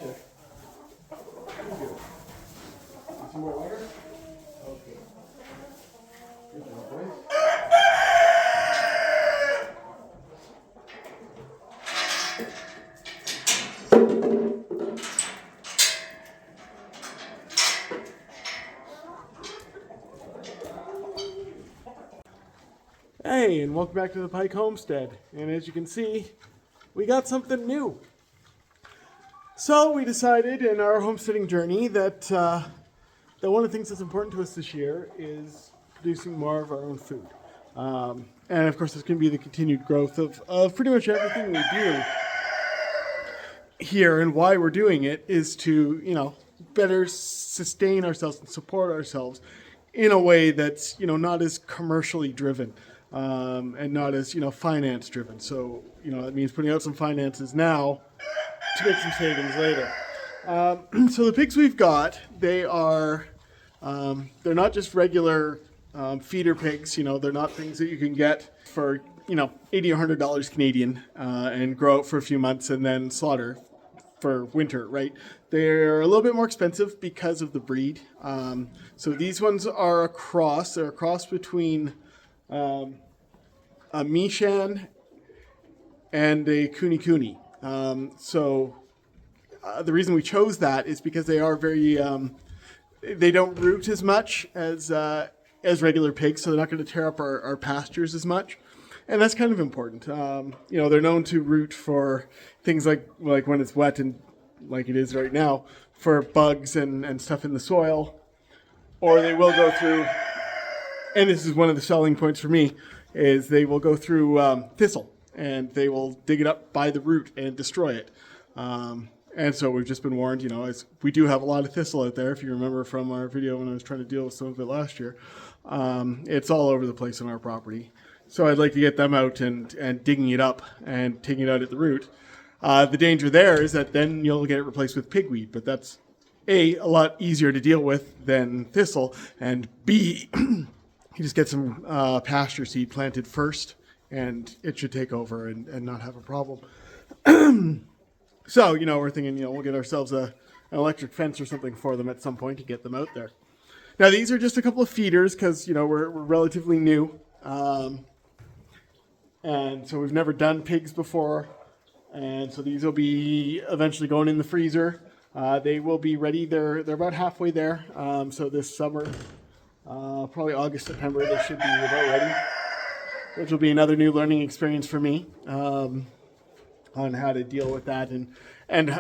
gotcha. Some more water? Okay. Good job, boys. Hey, and welcome back to the Pike Homestead. And as you can see, we got something new. So we decided in our homesteading journey that one of the things that's important to us this year is producing more of our own food. And of course, it's going to be the continued growth of pretty much everything we do here. And why we're doing it is to, better sustain ourselves and support ourselves in a way that's, not as commercially driven. And not as, finance driven. So, that means putting out some finances now to make some savings later. So the pigs we've got, they're not just regular feeder pigs. They're not things that you can get for, $80 or $100 Canadian and grow out for a few months and then slaughter for winter, right? They're a little bit more expensive because of the breed. So these ones are a cross. They're a cross between a Meishan and a KuneKune. The reason we chose that is because they are very, they don't root as much as regular pigs, so they're not going to tear up our pastures as much. And that's kind of important. They're known to root for things like when it's wet and like it is right now, for bugs and stuff in the soil. Or they will go through, and this is one of the selling points for me, is they will go through thistle, and they will dig it up by the root and destroy it. And so we've just been warned, as we do have a lot of thistle out there, if you remember from our video when I was trying to deal with some of it last year. It's all over the place on our property. So I'd like to get them out and digging it up and taking it out at the root. The danger there is that then you'll get it replaced with pigweed, but that's A, a lot easier to deal with than thistle, and B, you just get some pasture seed planted first, and it should take over and not have a problem. So, we're thinking, we'll get ourselves an electric fence or something for them at some point to get them out there. Now, these are just a couple of feeders because, we're relatively new. And so we've never done pigs before. And so these will be eventually going in the freezer. They will be ready. They're about halfway there. So this summer, probably August, September, they should be about ready, which will be another new learning experience for me on how to deal with that and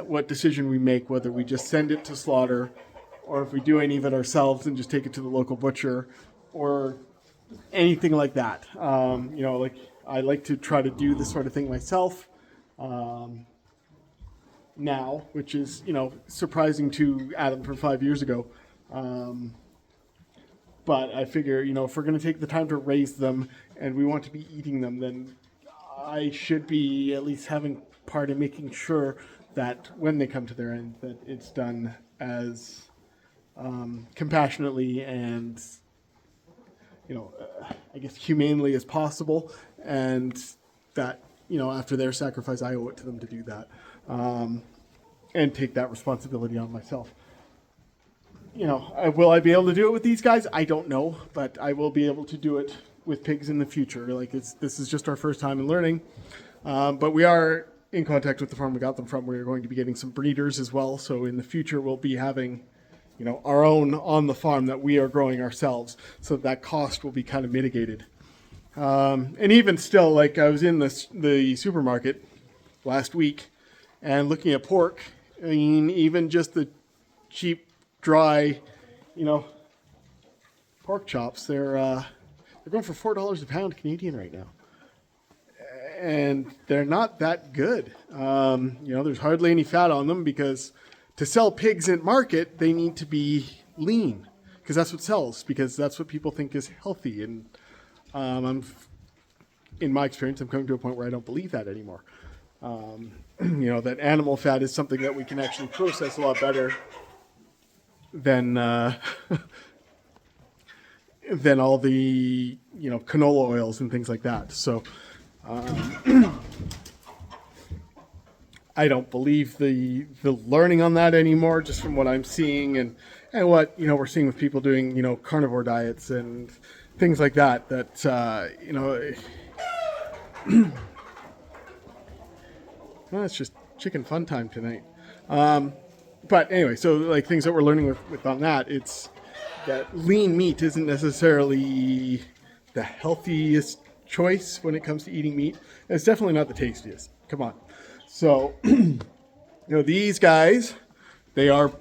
what decision we make, whether we just send it to slaughter or if we do any of it ourselves and just take it to the local butcher or anything like that. I like to try to do this sort of thing myself now, which is, surprising to Adam from 5 years ago. But I figure, if we're going to take the time to raise them and we want to be eating them, then I should be at least having part in making sure that when they come to their end, that it's done as compassionately and, I guess humanely as possible. And that, after their sacrifice, I owe it to them to do that and take that responsibility on myself. Will I be able to do it with these guys? I don't know, but I will be able to do it with pigs in the future. This is just our first time in learning, but we are in contact with the farm we got them from. We're going to be getting some breeders as well, so in the future we'll be having, our own on the farm that we are growing ourselves, so that cost will be kind of mitigated. And even still, I was in the supermarket last week and looking at pork. I mean, even just the cheap, dry, pork chops, they're going for $4 a pound Canadian right now. And they're not that good. There's hardly any fat on them because to sell pigs in market, they need to be lean because that's what sells, because that's what people think is healthy. And in my experience, I'm coming to a point where I don't believe that anymore. That animal fat is something that we can actually process a lot better than all the canola oils and things like that. So I I don't believe the learning on that anymore, just from what I'm seeing and what we're seeing with people doing carnivore diets and things like that. Well, it's just chicken fun time tonight. But anyway, so like things that we're learning with on that, it's that lean meat isn't necessarily the healthiest choice when it comes to eating meat. It's definitely not the tastiest. Come on. So, these guys, they are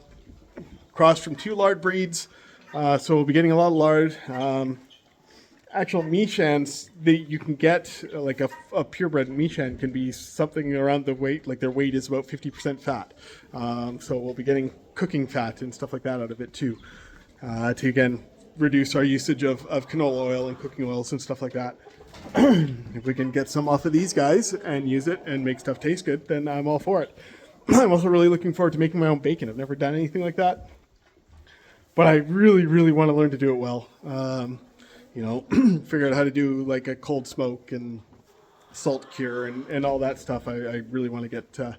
crossed from 2 lard breeds. So we'll be getting a lot of lard. Actual Meishans, you can get like a purebred Meishan can be something around the weight, like their weight is about 50% fat. So we'll be getting cooking fat and stuff like that out of it too, to again reduce our usage of canola oil and cooking oils and stuff like that. If we can get some off of these guys and use it and make stuff taste good, then I'm all for it. I'm also really looking forward to making my own bacon. I've never done anything like that, but I really, really want to learn to do it well. Figure out how to do like a cold smoke and salt cure and all that stuff. I really want to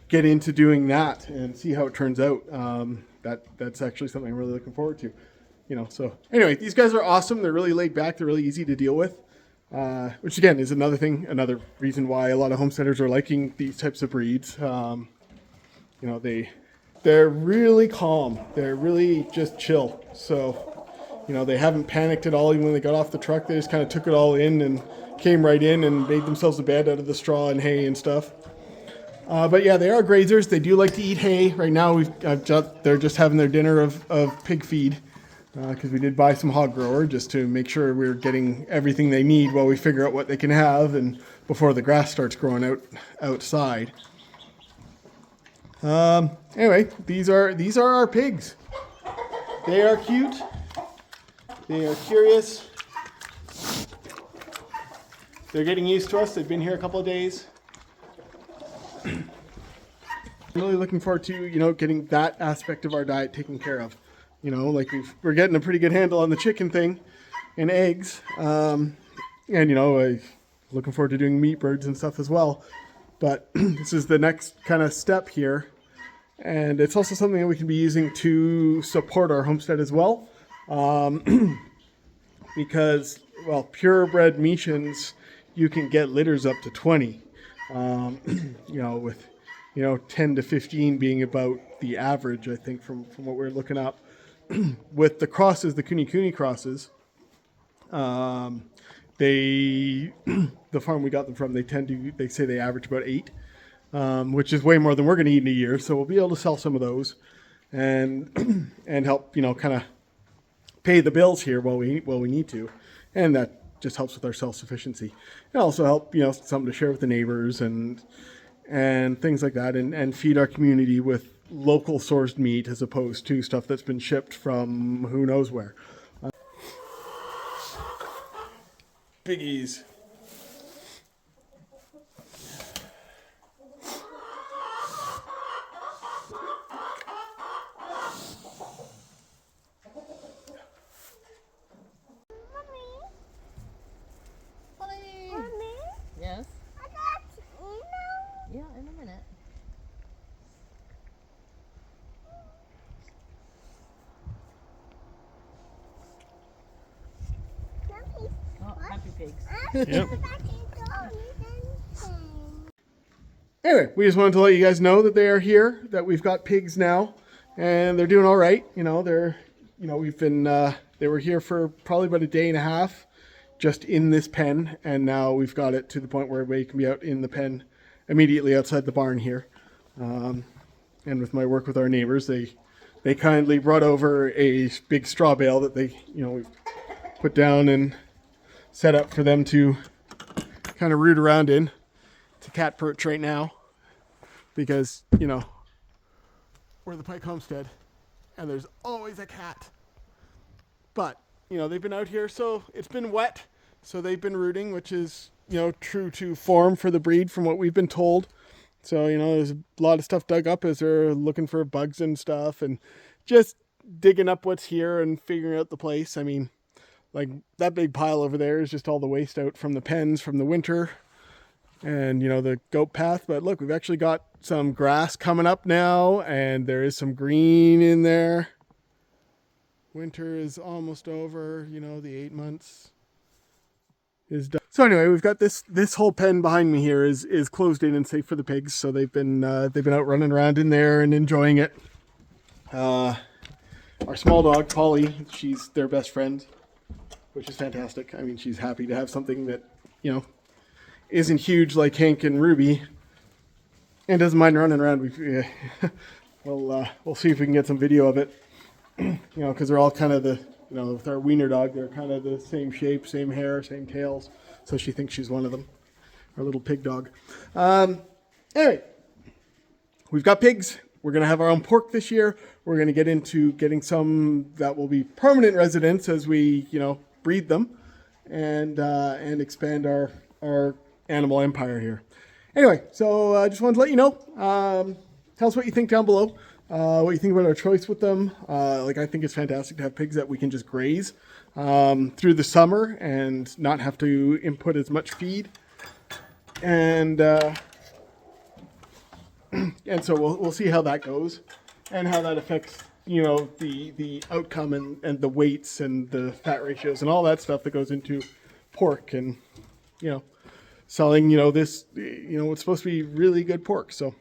get into doing that and see how it turns out. That's actually something I'm really looking forward to. So anyway, these guys are awesome. They're really laid back. They're really easy to deal with, which again is another reason why a lot of homesteaders are liking these types of breeds. They're really calm. They're really just chill. So, they haven't panicked at all. Even when they got off the truck, they just kind of took it all in and came right in and made themselves a bed out of the straw and hay and stuff. But yeah, they are grazers. They do like to eat hay. Right now, they're just having their dinner of pig feed, because we did buy some hog grower just to make sure we're getting everything they need while we figure out what they can have and before the grass starts growing outside. Anyway, these are our pigs. They are cute. They are curious. They're getting used to us. They've been here a couple of days. I'm really looking forward to, getting that aspect of our diet taken care of. We're getting a pretty good handle on the chicken thing and eggs. I'm looking forward to doing meat birds and stuff as well. But this is the next kind of step here. And it's also something that we can be using to support our homestead as well. Because, purebred Meishans, you can get litters up to 20, with, 10 to 15 being about the average, I think, from what we're looking up. With the crosses, the KuneKune crosses, the farm we got them from, they say they average about 8, which is way more than we're going to eat in a year. So we'll be able to sell some of those and help, kind of pay the bills here while we need to. And that just helps with our self-sufficiency. It also help, something to share with the neighbors and things like that, and feed our community with local sourced meat as opposed to stuff that's been shipped from who knows where. Biggies. Yes? Yeah, in a minute. Oh, happy pigs. Yep. Anyway, we just wanted to let you guys know that they are here, that we've got pigs now, and they're doing all right. They were here for probably about a day and a half, just in this pen, and now we've got it to the point where everybody can be out in the pen immediately outside the barn here. And with my work with our neighbors, they kindly brought over a big straw bale that they we put down and set up for them to kind of root around in. It's a cat perch right now because we're the Pike Homestead and there's always a cat. But they've been out here, so it's been wet, so they've been rooting, which is true to form for the breed from what we've been told. So there's a lot of stuff dug up as they're looking for bugs and stuff and just digging up what's here and figuring out the place. I mean, like that big pile over there is just all the waste out from the pens from the winter. and the goat path. But look, we've actually got some grass coming up now, and there is some green in there. Winter is almost over, the 8 months is done. So anyway, we've got this whole pen behind me here is closed in and safe for the pigs. So they've been out running around in there and enjoying it. Our small dog, Polly, she's their best friend, which is fantastic. I mean, she's happy to have something that, isn't huge like Hank and Ruby, and doesn't mind running around. We'll see if we can get some video of it, because they're all kind of with our wiener dog, they're kind of the same shape, same hair, same tails. So she thinks she's one of them, our little pig dog. Anyway, we've got pigs. We're going to have our own pork this year. We're going to get into getting some that will be permanent residents as we, breed them and expand our animal empire here. Anyway, so I just wanted to let you know. Tell us what you think down below. What you think about our choice with them. I think it's fantastic to have pigs that we can just graze through the summer and not have to input as much feed. And so we'll see how that goes and how that affects, the outcome and the weights and the fat ratios and all that stuff that goes into pork and, selling, this, what's supposed to be really good pork. So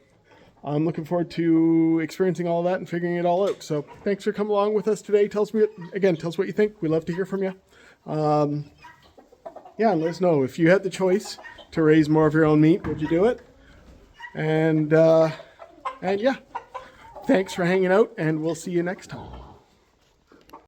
I'm looking forward to experiencing all of that and figuring it all out. So thanks for coming along with us today. Tell us what you think. We love to hear from you. And let us know if you had the choice to raise more of your own meat, would you do it? And yeah, thanks for hanging out, and we'll see you next time.